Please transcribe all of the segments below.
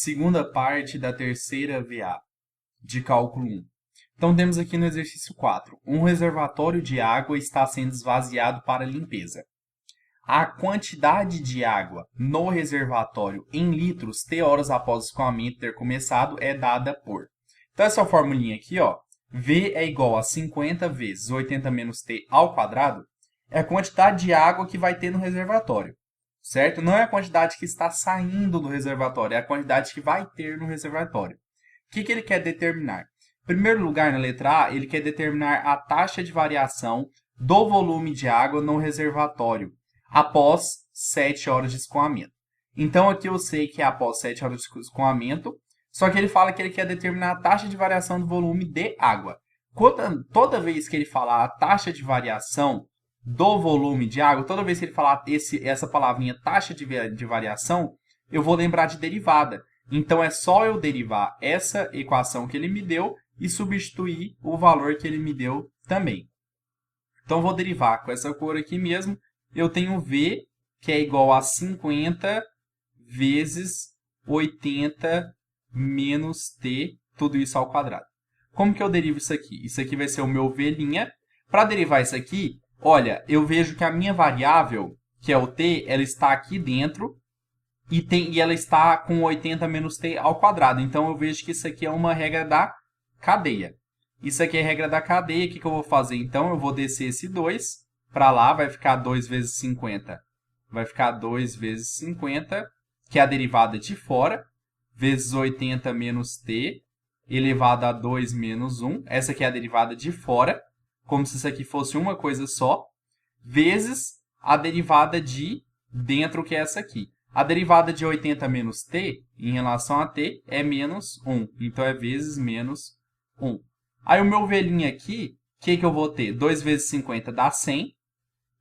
segunda parte da terceira VA de cálculo 1. Então, temos aqui no exercício 4. Um reservatório de água está sendo esvaziado para limpeza. A quantidade de água no reservatório em litros T horas após o escoamento ter começado é dada por... Então, essa formulinha aqui, ó, V é igual a 50 vezes 80 menos T ao quadrado, é a quantidade de água que vai ter no reservatório, certo? Não é a quantidade que está saindo do reservatório, é a quantidade que vai ter no reservatório. O que ele quer determinar? Em primeiro lugar, na letra A, ele quer determinar a taxa de variação do volume de água no reservatório após 7 horas de escoamento. Então, aqui eu sei que é após 7 horas de escoamento, só que ele fala que ele quer determinar a taxa de variação do volume de água. Toda vez que ele falar a taxa de variação do volume de água, toda vez que ele falar essa palavrinha taxa de variação, eu vou lembrar de derivada. Então, é só eu derivar essa equação que ele me deu e substituir o valor que ele me deu também. Então, vou derivar com essa cor aqui mesmo. Eu tenho V, que é igual a 50 vezes 80 menos T, tudo isso ao quadrado. Como que eu derivo isso aqui? Isso aqui vai ser o meu V'. Para derivar isso aqui, olha, eu vejo que a minha variável, que é o T, ela está aqui dentro e ela está com 80 menos T ao quadrado. Então, eu vejo que isso aqui é uma regra da cadeia. Isso aqui é a regra da cadeia. O que eu vou fazer? Então, eu vou descer esse 2 para lá, vai ficar 2 vezes 50. Vai ficar 2 vezes 50, que é a derivada de fora, vezes 80 menos T, elevado a 2 menos 1. Essa aqui é a derivada de fora, como se isso aqui fosse uma coisa só, vezes a derivada de dentro, que é essa aqui. A derivada de 80 menos T, em relação a T, é menos 1. Então, é vezes menos 1. Aí, o meu velhinho aqui, o que eu vou ter? 2 vezes 50 dá 100.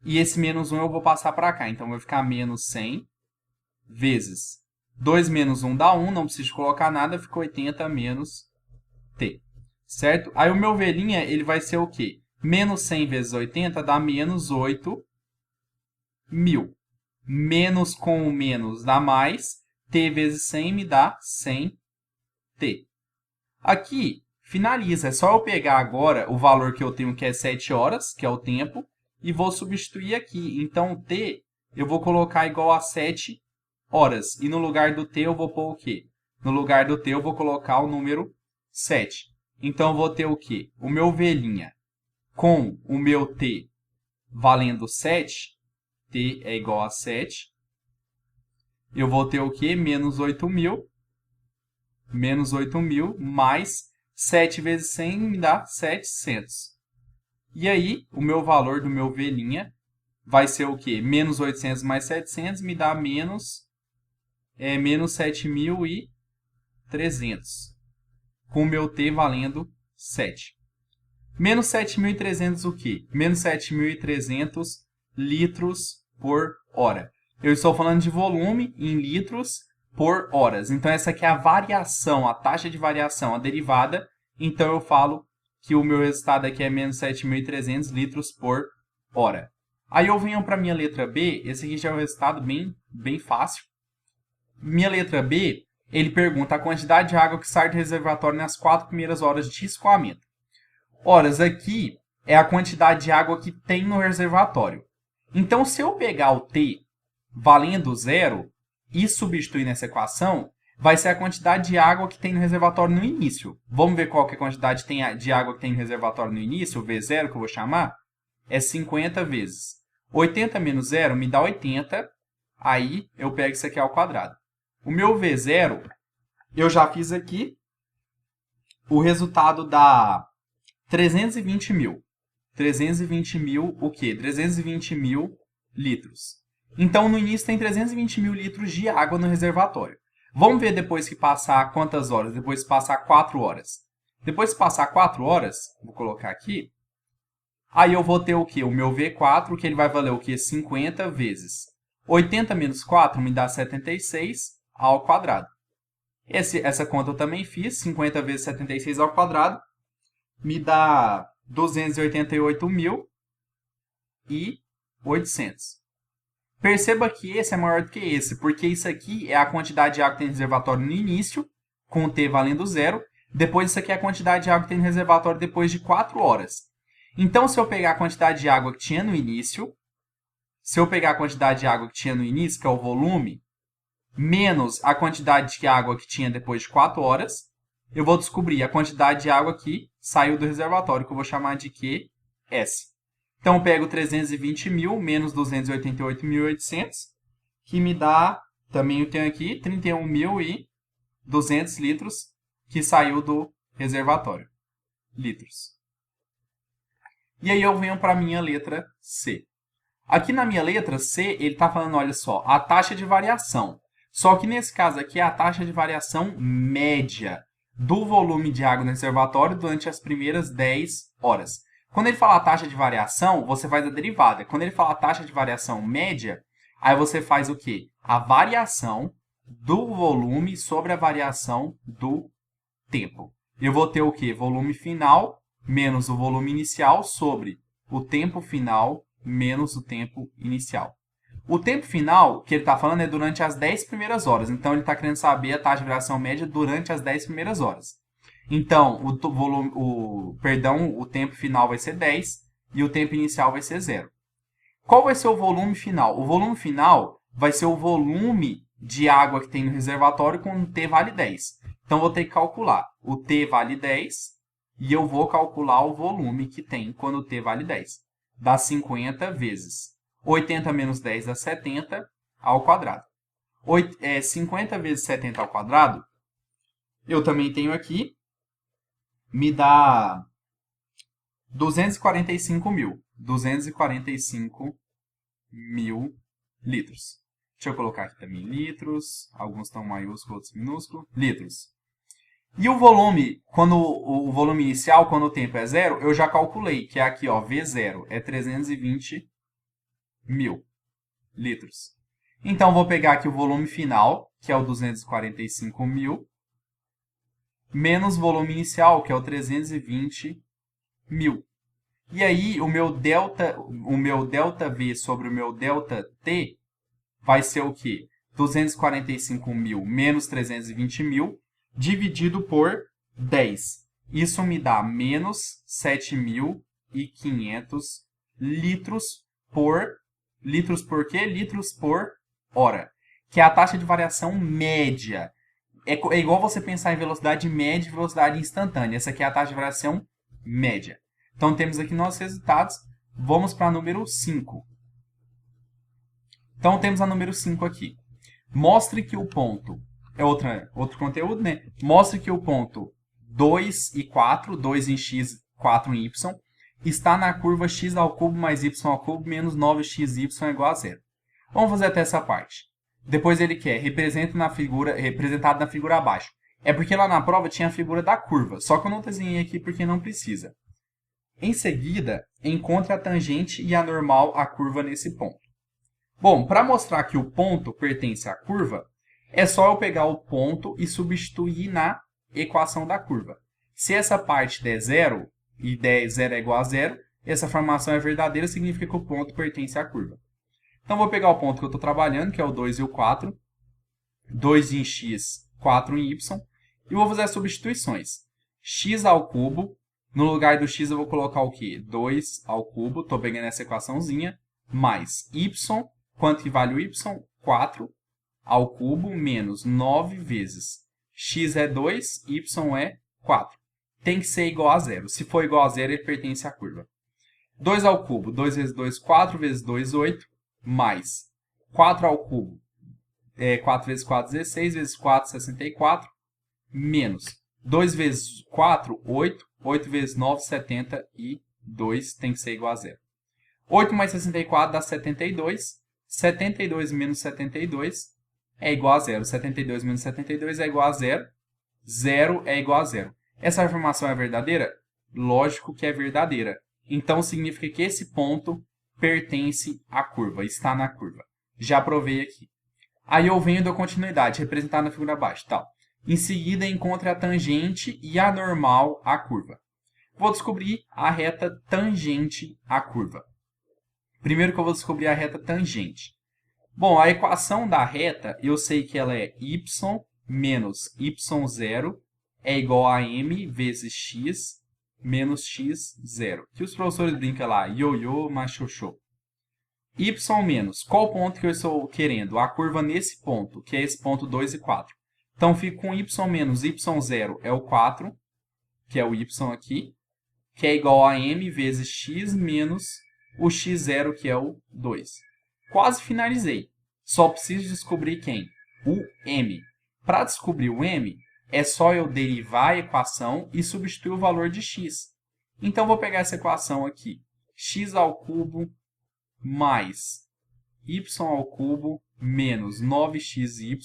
E esse menos 1 eu vou passar para cá. Então, vai ficar menos 100 vezes 2 menos 1 dá 1. Não preciso colocar nada. Fica 80 menos T. Certo? Aí, o meu velhinha, ele vai ser o quê? Menos 100 vezes 80 dá menos 8.000. Menos com o menos dá mais. T vezes 100 me dá 100T. Aqui, finaliza. É só eu pegar agora o valor que eu tenho, que é 7 horas, que é o tempo, e vou substituir aqui. Então, T eu vou colocar igual a 7 horas. E no lugar do T eu vou pôr o quê? No lugar do T eu vou colocar o número 7. Então, eu vou ter o quê? O meu V' com o meu T valendo 7. T é igual a 7. Eu vou ter o quê? Menos 8.000. Menos 8.000 mais 7 vezes 100 me dá 700. E aí, o meu valor do meu V' vai ser o quê? Menos 800 mais 700 me dá menos 7.300. Com o meu T valendo 7. Menos 7.300 o quê? Menos 7.300 litros por hora. Eu estou falando de volume em litros por horas. Então, essa aqui é a variação, a taxa de variação, a derivada. Então, eu falo que o meu resultado aqui é menos 7.300 litros por hora. Aí eu venho para a minha letra B. Esse aqui já é um resultado bem fácil. Minha letra B, ele pergunta a quantidade de água que sai do reservatório nas 4 primeiras horas de escoamento. Horas aqui é a quantidade de água que tem no reservatório. Então, se eu pegar o T valendo 0 e substituir nessa equação, vai ser a quantidade de água que tem no reservatório no início. Vamos ver qual que é a quantidade de água que tem no reservatório no início, o V0 que eu vou chamar, é 50 vezes. 80 menos 0 me dá 80, aí eu pego isso aqui ao quadrado. O meu V0, eu já fiz aqui, o resultado dá 320.000. 320.000 o quê? 320.000 litros. Então, no início tem 320.000 litros de água no reservatório. Vamos ver depois que passar quantas horas? Depois que passar 4 horas. Depois que passar 4 horas, vou colocar aqui, aí eu vou ter o quê? O meu V4, que ele vai valer o quê? 50 vezes 80 menos 4 me dá 76 ao quadrado. Essa conta eu também fiz, 50 vezes 76 ao quadrado, me dá 288.800. Perceba que esse é maior do que esse, porque isso aqui é a quantidade de água que tem no reservatório no início, com o T valendo zero. Depois isso aqui é a quantidade de água que tem no reservatório depois de 4 horas. Então, se eu pegar a quantidade de água que tinha no início, que é o volume, menos a quantidade de água que tinha depois de 4 horas, eu vou descobrir a quantidade de água que saiu do reservatório, que eu vou chamar de QS. Então, eu pego 320 mil menos 288.800, que me dá, também eu tenho aqui, 31.200 litros que saiu do reservatório. Litros. E aí eu venho para a minha letra C. Aqui na minha letra C, ele está falando, olha só, a taxa de variação. Só que nesse caso aqui é a taxa de variação média do volume de água no reservatório durante as primeiras 10 horas. Quando ele fala taxa de variação, você faz a derivada. Quando ele fala taxa de variação média, aí você faz o quê? A variação do volume sobre a variação do tempo. Eu vou ter o quê? Volume final menos o volume inicial sobre o tempo final menos o tempo inicial. O tempo final que ele está falando é durante as 10 primeiras horas. Então, ele está querendo saber a taxa de variação média durante as 10 primeiras horas. Então, o tempo final vai ser 10 e o tempo inicial vai ser 0. Qual vai ser o volume final? O volume final vai ser o volume de água que tem no reservatório quando T vale 10. Então, vou ter que calcular. O T vale 10 e eu vou calcular o volume que tem quando T vale 10. Dá 50 vezes 80 menos 10 dá 70 ao quadrado. 50 vezes 70 ao quadrado, eu também tenho aqui, me dá 245 mil. 245 mil litros. Deixa eu colocar aqui também litros. Alguns estão maiúsculos, outros minúsculos. Litros. E o volume, quando o volume inicial, quando o tempo é zero, eu já calculei, que é aqui, ó, V0, é 320 mil litros. Então, vou pegar aqui o volume final, que é o 245 mil, menos o volume inicial, que é o 320 mil. E aí, o meu ΔV sobre o meu ΔT vai ser o quê? 245 mil menos 320 mil dividido por 10. Isso me dá menos 7.500 litros por... Litros por quê? Litros por hora. Que é a taxa de variação média. É igual você pensar em velocidade média e velocidade instantânea. Essa aqui é a taxa de variação média. Então, temos aqui nossos resultados. Vamos para o número 5. Então, temos a número 5 aqui. Mostre que o ponto... É outro conteúdo, né? Mostre que o ponto 2 e 4, 2 em x, 4 em y, está na curva x ao cubo mais y ao cubo menos 9xy é igual a 0. Vamos fazer até essa parte. Depois ele quer representado na figura abaixo. É porque lá na prova tinha a figura da curva, só que eu não desenhei aqui porque não precisa. Em seguida, encontre a tangente e a normal à curva nesse ponto. Bom, para mostrar que o ponto pertence à curva, é só eu pegar o ponto e substituir na equação da curva. Se essa parte der 0 e der 0 é igual a 0, essa formação é verdadeira, significa que o ponto pertence à curva. Então, vou pegar o ponto que eu estou trabalhando, que é o 2 e o 4. 2 em x, 4 em y. E vou fazer as substituições. X ao cubo. No lugar do x eu vou colocar o quê? 2 ao cubo. Estou pegando essa equaçãozinha. Mais y. Quanto que vale o y? 4 ao cubo menos 9 vezes. X é 2, y é 4. Tem que ser igual a 0. Se for igual a 0, ele pertence à curva. 2 ao cubo. 2 vezes 2, 4 vezes 2, 8. Mais 4 ao cubo. 4 vezes 4, 16. Vezes 4, 64. Menos 2 vezes 4, 8. 8 vezes 9, 72. Tem que ser igual a 0. 8 mais 64 dá 72. 72 menos 72 é igual a 0. 72 menos 72 é igual a 0. 0 é igual a 0. Essa afirmação é verdadeira? Lógico que é verdadeira. Então, significa que esse ponto pertence à curva, está na curva. Já provei aqui. Aí eu venho da continuidade, representada na figura abaixo. Tal. Em seguida, encontre a tangente e a normal à curva. Vou descobrir a reta tangente à curva. Primeiro que eu vou descobrir a reta tangente. Bom, a equação da reta, eu sei que ela é y menos y0 é igual a m vezes x menos x0. Que os professores brincam lá, ioiô, machoxô. Y menos, qual ponto que eu estou querendo? A curva nesse ponto, que é esse ponto 2 e 4. Então, fico com y menos y0 é o 4, que é o y aqui, que é igual a m vezes x menos o x0, que é o 2. Quase finalizei. Só preciso descobrir quem? O m. Para descobrir o m, é só eu derivar a equação e substituir o valor de x. Então, vou pegar essa equação aqui. X ao cubo mais y ao cubo menos 9xy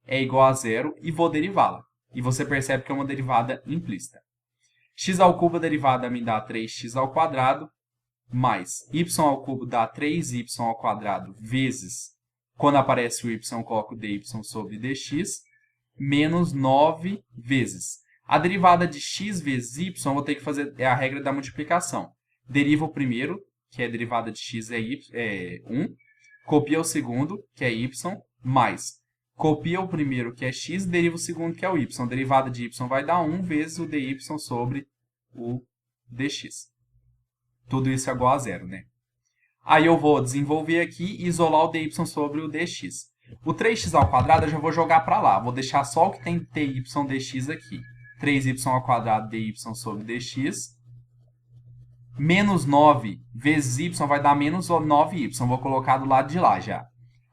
é igual a zero e vou derivá-la. E você percebe que é uma derivada implícita. X ao cubo, a derivada me dá 3x ao quadrado, mais y ao cubo dá 3y ao quadrado vezes, quando aparece o y, eu coloco dy sobre dx, menos 9 vezes. A derivada de x vezes y, eu vou ter que fazer a regra da multiplicação. Deriva o primeiro, que é a derivada de x é 1, copia o segundo, que é y, mais copia o primeiro, que é x, deriva o segundo, que é o y. A derivada de y vai dar 1 vezes o dy sobre o dx. Tudo isso é igual a zero, né? Aí eu vou desenvolver aqui e isolar o dy sobre o dx. O 3x ao quadrado eu já vou jogar para lá. Vou deixar só o que tem dy dx aqui. 3y ao quadrado dy sobre dx. Menos 9 vezes y vai dar menos 9y. Vou colocar do lado de lá já.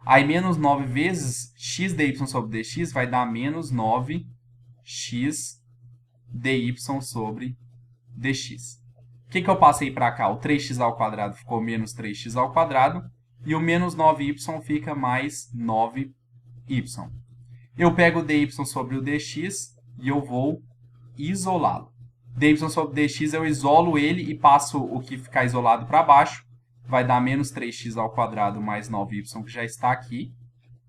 Aí, menos 9 vezes x dy sobre dx vai dar menos 9x dy sobre dx. O que eu passei para cá? O 3x ao quadrado ficou menos 3x ao quadrado. E o menos 9y fica mais 9y. Eu pego o dy sobre o dx e eu vou isolá-lo. dy sobre dx eu isolo ele e passo o que ficar isolado para baixo. Vai dar menos 3x ao quadrado mais 9y, que já está aqui,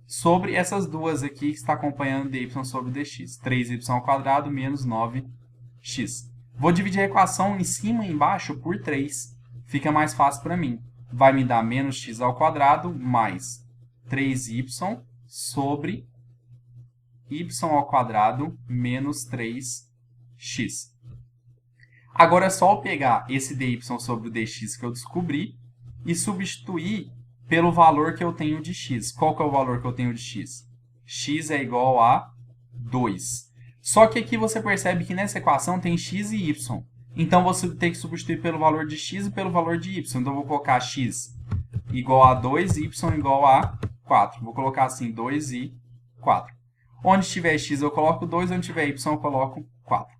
sobre essas duas aqui que está acompanhando dy sobre dx. 3y ao quadrado menos 9x. Vou dividir a equação em cima e embaixo por 3. Fica mais fácil para mim. Vai me dar menos x ao quadrado mais 3y sobre y ao quadrado menos 3x. Agora é só eu pegar esse dy sobre o dx que eu descobri e substituir pelo valor que eu tenho de x. Qual que é o valor que eu tenho de x? X é igual a 2. Só que aqui você percebe que nessa equação tem x e y. Então, você tem que substituir pelo valor de x e pelo valor de y. Então, eu vou colocar x igual a 2 e y igual a 4. Vou colocar assim, 2 e 4. Onde tiver x, eu coloco 2. Onde tiver y, eu coloco 4.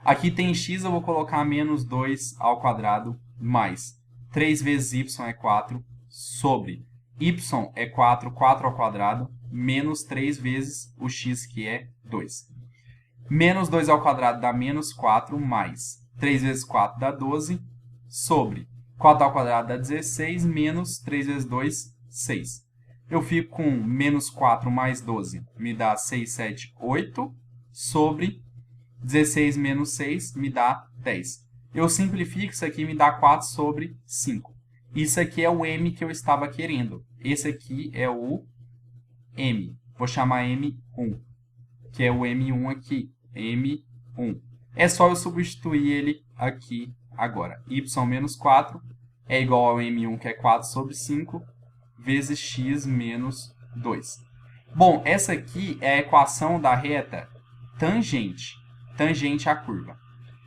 Aqui tem x, eu vou colocar menos 2 ao quadrado mais 3 vezes y é 4 sobre y é 4, 4 ao quadrado, menos 3 vezes o x, que é 2. Menos 2 ao quadrado dá menos 4, mais 3 vezes 4 dá 12, sobre 4 ao quadrado dá 16, menos 3 vezes 2, 6. Eu fico com menos 4 mais 12, me dá 6, 7, 8, sobre 16 menos 6, me dá 10. Eu simplifico, isso aqui me dá 4 sobre 5. Isso aqui é o m que eu estava querendo. Esse aqui é o m. Vou chamar m1, que é o m1 aqui. m1. É só eu substituir ele aqui agora. y menos 4 é igual ao m1, que é 4 sobre 5, vezes x menos 2. Bom, essa aqui é a equação da reta tangente. Tangente à curva.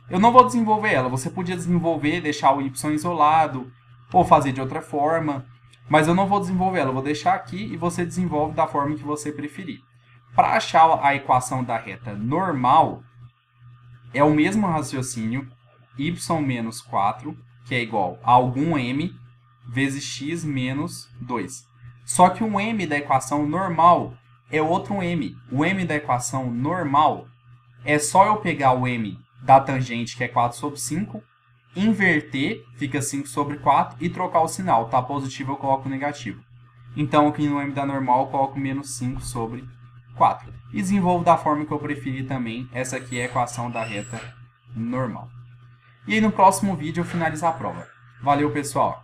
Eu não vou desenvolver ela. Você podia desenvolver, deixar o y isolado, ou fazer de outra forma. Mas eu não vou desenvolver ela. Eu vou deixar aqui e você desenvolve da forma que você preferir. Para achar a equação da reta normal, é o mesmo raciocínio, y menos 4, que é igual a algum m, vezes x menos 2. Só que o m da equação normal é outro m. O m da equação normal é só eu pegar o m da tangente, que é 4 sobre 5, inverter, fica 5 sobre 4, e trocar o sinal. Tá positivo, eu coloco negativo. Então, aqui no m da normal, eu coloco menos 5 sobre 4. E desenvolvo da forma que eu preferir também. Essa aqui é a equação da reta normal. E aí, no próximo vídeo, eu finalizo a prova. Valeu, pessoal!